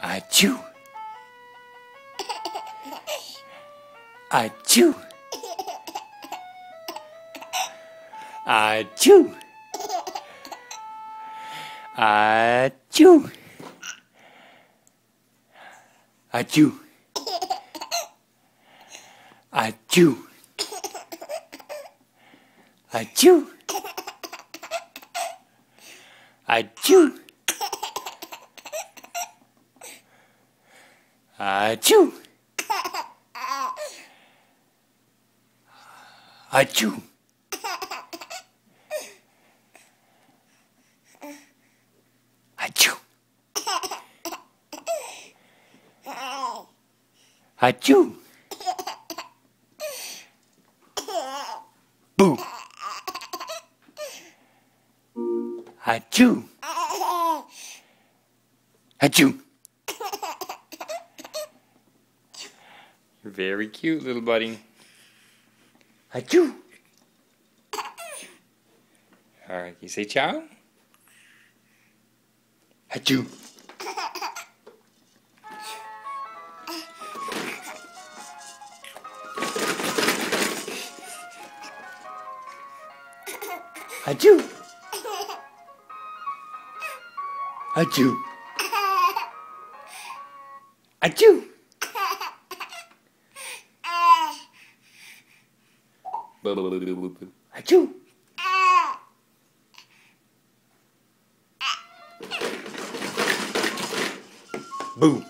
Achoo. Achoo. Achoo. Achoo. Achoo. Achoo. Achoo. Achoo. Achoo. Achoo. Achoo. Achoo. Boo. Achoo. Achoo. You're very cute, little buddy. Achoo. Alright, you say ciao? Achoo. Achoo. Achoo. Achoo. Achoo. Boo.